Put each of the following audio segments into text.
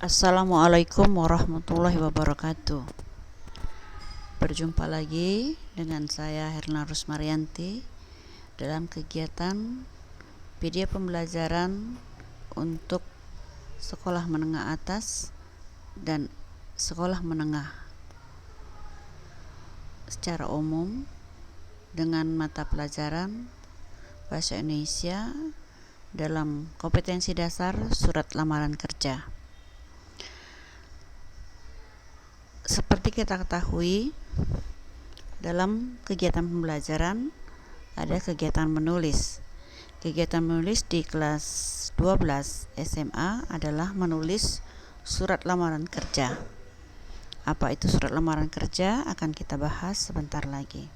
Assalamualaikum warahmatullahi wabarakatuh. Berjumpa lagi dengan saya Herna Rusmarianti dalam kegiatan video pembelajaran untuk sekolah menengah atas dan sekolah menengah secara umum dengan mata pelajaran Bahasa Indonesia dalam kompetensi dasar surat lamaran kerja. Seperti kita ketahui, dalam kegiatan pembelajaran ada kegiatan menulis. Kegiatan menulis di kelas 12 SMA adalah menulis surat lamaran kerja. Apa itu surat lamaran kerja? Akan kita bahas sebentar lagi.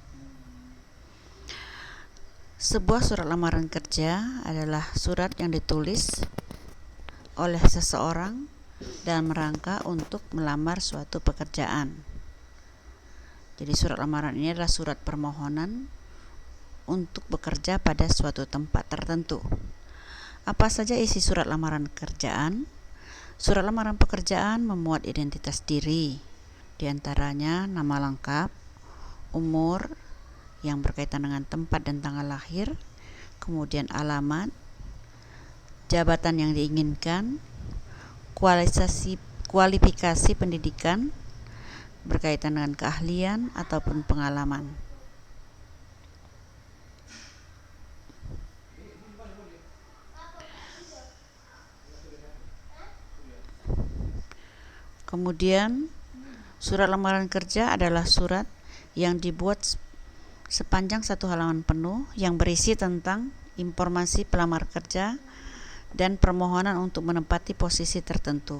Sebuah surat lamaran kerja adalah surat yang ditulis oleh seseorang dalam rangka untuk melamar suatu pekerjaan. Jadi surat lamaran ini adalah surat permohonan untuk bekerja pada suatu tempat tertentu. Apa saja isi surat lamaran pekerjaan? Surat lamaran pekerjaan memuat identitas diri, diantaranya nama lengkap, umur yang berkaitan dengan tempat dan tanggal lahir, kemudian alamat, jabatan yang diinginkan, kualifikasi pendidikan berkaitan dengan keahlian ataupun pengalaman. Kemudian surat lamaran kerja adalah surat yang dibuat sepanjang satu halaman penuh yang berisi tentang informasi pelamar kerja dan permohonan untuk menempati posisi tertentu.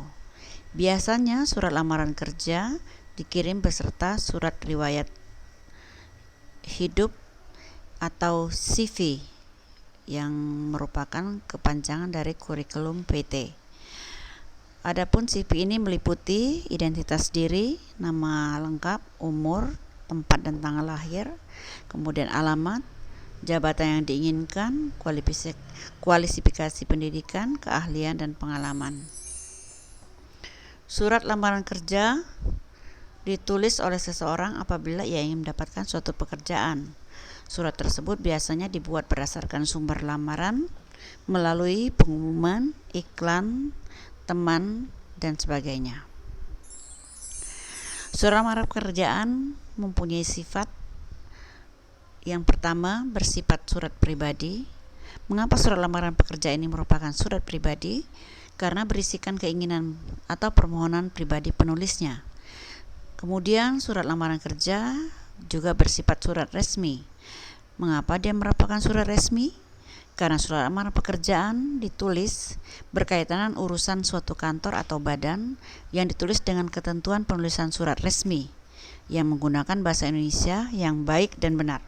Biasanya surat lamaran kerja dikirim beserta surat riwayat hidup atau CV yang merupakan kepanjangan dari kurikulum PT. Adapun CV ini meliputi identitas diri, nama lengkap, umur, tempat dan tanggal lahir, kemudian alamat, jabatan yang diinginkan, kualifikasi pendidikan, keahlian, dan pengalaman. Surat lamaran kerja ditulis oleh seseorang apabila ia ingin mendapatkan suatu pekerjaan. Surat tersebut biasanya dibuat berdasarkan sumber lamaran, melalui pengumuman, iklan, teman, dan sebagainya. Surat lamaran pekerjaan mempunyai sifat. Yang pertama, bersifat surat pribadi. Mengapa surat lamaran pekerja ini merupakan surat pribadi? Karena berisikan keinginan atau permohonan pribadi penulisnya. Kemudian, surat lamaran kerja juga bersifat surat resmi. Mengapa dia merupakan surat resmi? Karena surat lamaran pekerjaan ditulis berkaitan dengan urusan suatu kantor atau badan yang ditulis dengan ketentuan penulisan surat resmi yang menggunakan bahasa Indonesia yang baik dan benar.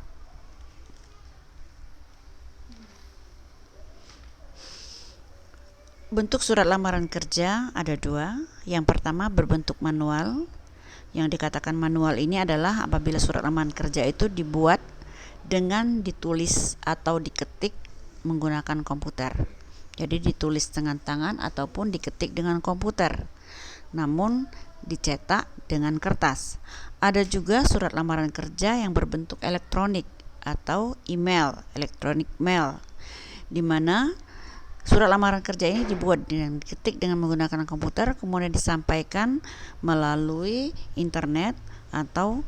Bentuk surat lamaran kerja ada dua. Yang pertama berbentuk manual. Yang dikatakan manual ini adalah apabila surat lamaran kerja itu dibuat dengan ditulis atau diketik menggunakan komputer. Jadi ditulis dengan tangan ataupun diketik dengan komputer, namun dicetak dengan kertas. Ada juga surat lamaran kerja yang berbentuk elektronik atau email, electronic mail, di mana surat lamaran kerja ini dibuat dengan diketik dengan menggunakan komputer, kemudian disampaikan melalui internet atau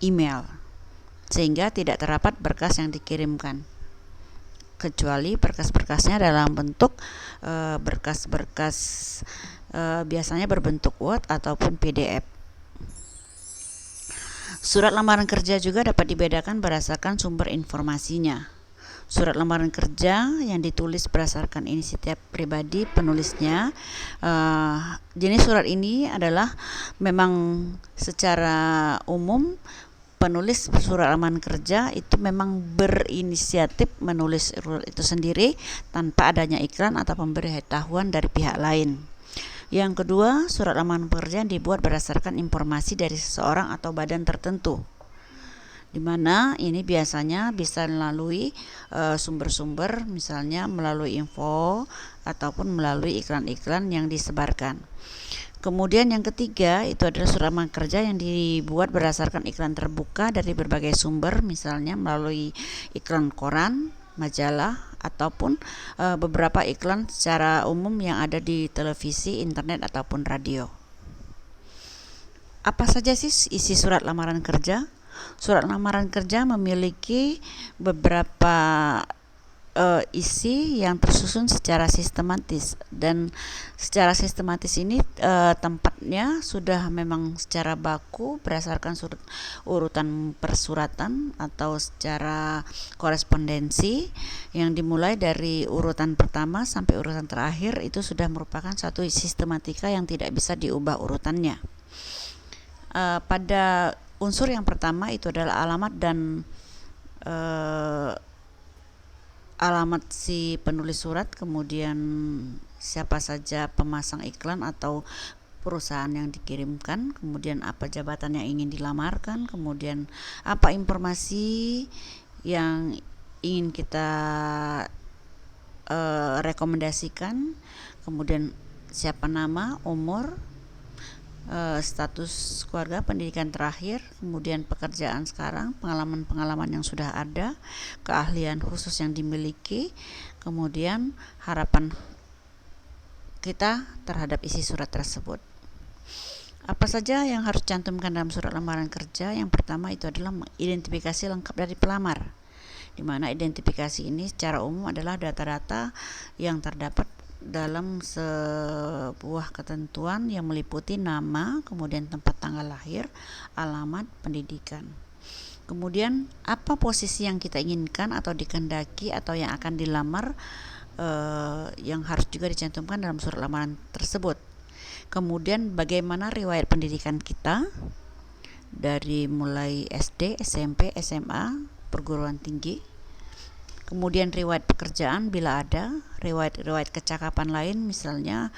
email, sehingga tidak terdapat berkas yang dikirimkan, kecuali berkas-berkasnya dalam bentuk berkas-berkas biasanya berbentuk Word ataupun PDF. Surat lamaran kerja juga dapat dibedakan berdasarkan sumber informasinya. Surat lamaran kerja yang ditulis berdasarkan inisiatif pribadi penulisnya. Jenis surat ini adalah memang secara umum penulis surat lamaran kerja itu memang berinisiatif menulis surat itu sendiri tanpa adanya iklan atau pemberitahuan dari pihak lain. Yang kedua, surat lamaran pekerjaan dibuat berdasarkan informasi dari seseorang atau badan tertentu. di mana ini biasanya bisa melalui sumber-sumber, misalnya melalui info ataupun melalui iklan-iklan yang disebarkan. Kemudian yang ketiga itu adalah surat lamaran kerja yang dibuat berdasarkan iklan terbuka dari berbagai sumber, misalnya melalui iklan koran, majalah, ataupun beberapa iklan secara umum yang ada di televisi, internet, ataupun radio. Apa saja sih isi surat lamaran kerja? Surat lamaran kerja memiliki beberapa isi yang tersusun secara sistematis, dan secara sistematis ini tempatnya sudah memang secara baku berdasarkan urutan persuratan atau secara korespondensi yang dimulai dari urutan pertama sampai urutan terakhir. Itu sudah merupakan satu sistematika yang tidak bisa diubah urutannya. Pada unsur yang pertama itu adalah alamat dan alamat si penulis surat, kemudian siapa saja pemasang iklan atau perusahaan yang dikirimkan, kemudian apa jabatan yang ingin dilamarkan, kemudian apa informasi yang ingin kita rekomendasikan, kemudian siapa nama, umur, status keluarga, pendidikan terakhir, kemudian pekerjaan sekarang, pengalaman-pengalaman yang sudah ada, keahlian khusus yang dimiliki, kemudian harapan kita terhadap isi surat tersebut. Apa saja yang harus dicantumkan dalam surat lamaran kerja? Yang pertama itu adalah identifikasi lengkap dari pelamar, di mana identifikasi ini secara umum adalah data-data yang terdapat dalam sebuah ketentuan yang meliputi nama, kemudian tempat tanggal lahir, alamat, pendidikan. Kemudian apa posisi yang kita inginkan atau dikehendaki atau yang akan dilamar, yang harus juga dicantumkan dalam surat lamaran tersebut. Kemudian bagaimana riwayat pendidikan kita dari mulai SD, SMP, SMA, perguruan tinggi. Kemudian riwayat pekerjaan bila ada, riwayat kecakapan lain, misalnya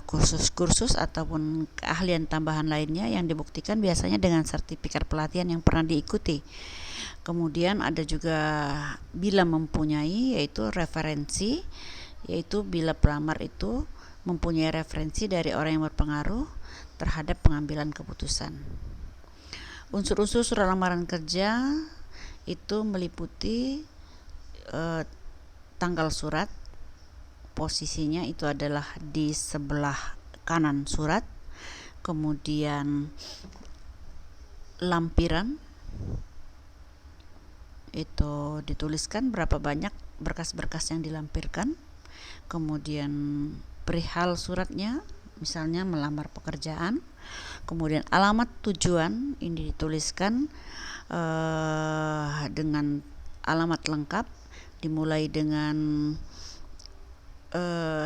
kursus-kursus ataupun keahlian tambahan lainnya yang dibuktikan biasanya dengan sertifikat pelatihan yang pernah diikuti. Kemudian ada juga bila mempunyai, yaitu referensi, yaitu bila pelamar itu mempunyai referensi dari orang yang berpengaruh terhadap pengambilan keputusan. Unsur-unsur surat lamaran kerja itu meliputi tanggal surat, posisinya itu adalah di sebelah kanan surat, kemudian lampiran itu dituliskan berapa banyak berkas-berkas yang dilampirkan, kemudian perihal suratnya, misalnya melamar pekerjaan, kemudian alamat tujuan ini dituliskan dengan alamat lengkap, dimulai dengan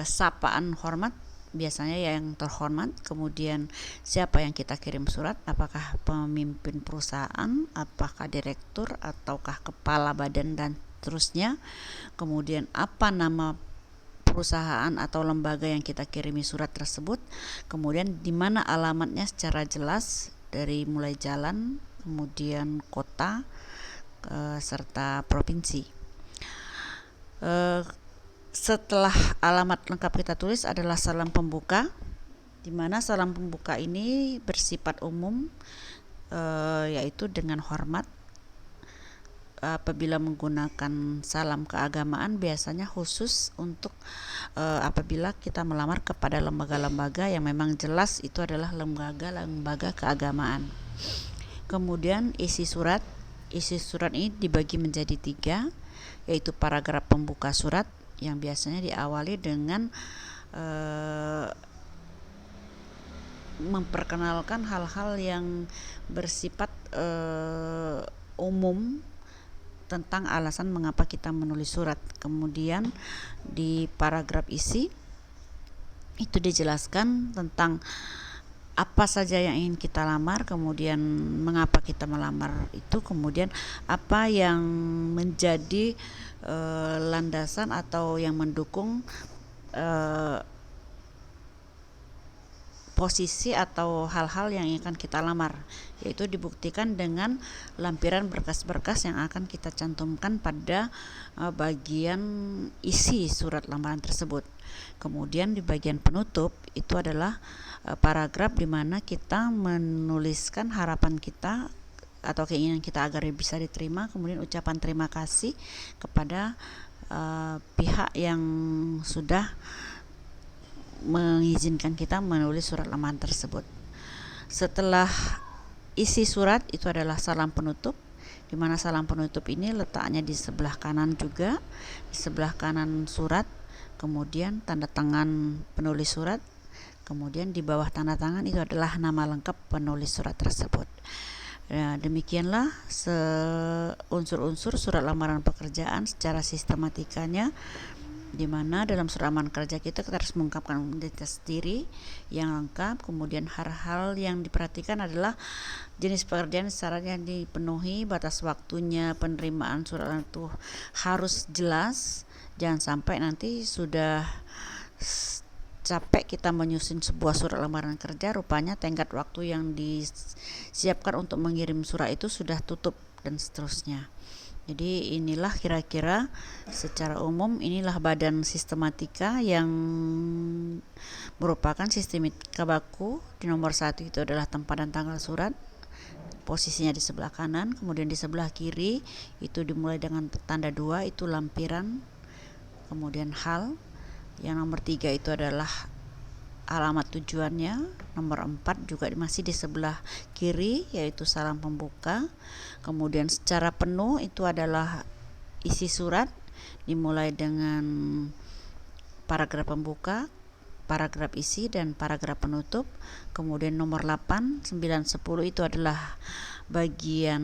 sapaan hormat, biasanya yang terhormat, kemudian siapa yang kita kirim surat, apakah pemimpin perusahaan, apakah direktur, ataukah kepala badan, dan seterusnya. Kemudian apa nama perusahaan atau lembaga yang kita kirimi surat tersebut, kemudian di mana alamatnya secara jelas dari mulai jalan, kemudian kota, serta provinsi. Setelah alamat lengkap kita tulis adalah salam pembuka, di mana salam pembuka ini bersifat umum, yaitu dengan hormat. Apabila menggunakan salam keagamaan biasanya khusus untuk apabila kita melamar kepada lembaga-lembaga yang memang jelas itu adalah lembaga-lembaga keagamaan. Kemudian isi surat ini dibagi menjadi 3, yaitu paragraf pembuka surat yang biasanya diawali dengan memperkenalkan hal-hal yang bersifat umum tentang alasan mengapa kita menulis surat. Kemudian di paragraf isi itu dijelaskan tentang apa saja yang ingin kita lamar, kemudian mengapa kita melamar itu, kemudian apa yang menjadi landasan atau yang mendukung posisi atau hal-hal yang akan kita lamar, yaitu dibuktikan dengan lampiran berkas-berkas yang akan kita cantumkan pada bagian isi surat lamaran tersebut. Kemudian di bagian penutup itu adalah paragraf di mana kita menuliskan harapan kita atau keinginan kita agar bisa diterima, kemudian ucapan terima kasih kepada pihak yang sudah mengizinkan kita menulis surat lamaran tersebut. Setelah isi surat itu adalah salam penutup, di mana salam penutup ini letaknya di sebelah kanan juga, di sebelah kanan surat, kemudian tanda tangan penulis surat, kemudian di bawah tanda tangan itu adalah nama lengkap penulis surat tersebut. Nah, demikianlah unsur-unsur surat lamaran pekerjaan secara sistematikanya, di mana dalam surat lamaran kerja kita harus mengungkapkan identitas diri yang lengkap. Kemudian hal-hal yang diperhatikan adalah jenis pekerjaan, syaratnya dipenuhi, batas waktunya penerimaan surat lamaran itu harus jelas. Jangan sampai nanti sudah capek kita menyusun sebuah surat lamaran kerja, rupanya tenggat waktu yang disiapkan untuk mengirim surat itu sudah tutup dan seterusnya. Jadi inilah kira-kira secara umum inilah badan sistematika yang merupakan sistematika baku. Di nomor 1 itu adalah tempat dan tanggal surat, posisinya di sebelah kanan, kemudian di sebelah kiri itu dimulai dengan tanda 2, itu lampiran, kemudian hal. Yang nomor 3 itu adalah alamat tujuannya. Nomor 4 juga masih di sebelah kiri, yaitu salam pembuka. Kemudian secara penuh itu adalah isi surat, dimulai dengan paragraf pembuka, paragraf isi, dan paragraf penutup. Kemudian nomor 8, 9, 10 itu adalah bagian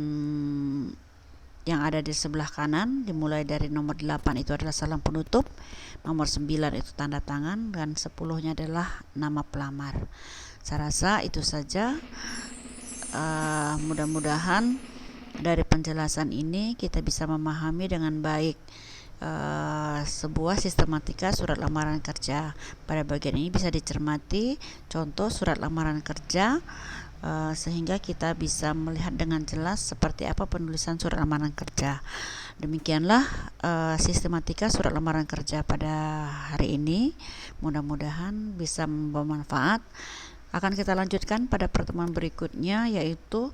yang ada di sebelah kanan, dimulai dari nomor 8 itu adalah salam penutup, nomor 9 itu tanda tangan, dan 10-nya adalah nama pelamar. Saya rasa itu saja. Mudah-mudahan dari penjelasan ini kita bisa memahami dengan baik sebuah sistematika surat lamaran kerja. Pada bagian ini bisa dicermati contoh surat lamaran kerja, sehingga kita bisa melihat dengan jelas seperti apa penulisan surat lamaran kerja. Demikianlah sistematika surat lamaran kerja pada hari ini. Mudah-mudahan bisa membawa manfaat. Akan kita lanjutkan pada pertemuan berikutnya, yaitu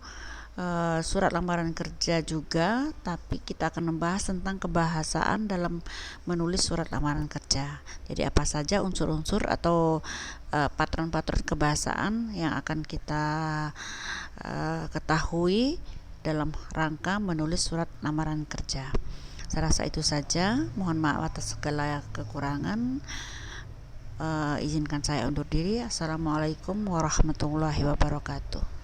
surat lamaran kerja juga, tapi kita akan membahas tentang kebahasaan dalam menulis surat lamaran kerja. Jadi apa saja unsur-unsur atau patron-patron kebahasaan yang akan kita ketahui dalam rangka menulis surat lamaran kerja. Saya rasa itu saja. Mohon maaf atas segala kekurangan. Izinkan saya undur diri. Assalamualaikum warahmatullahi wabarakatuh.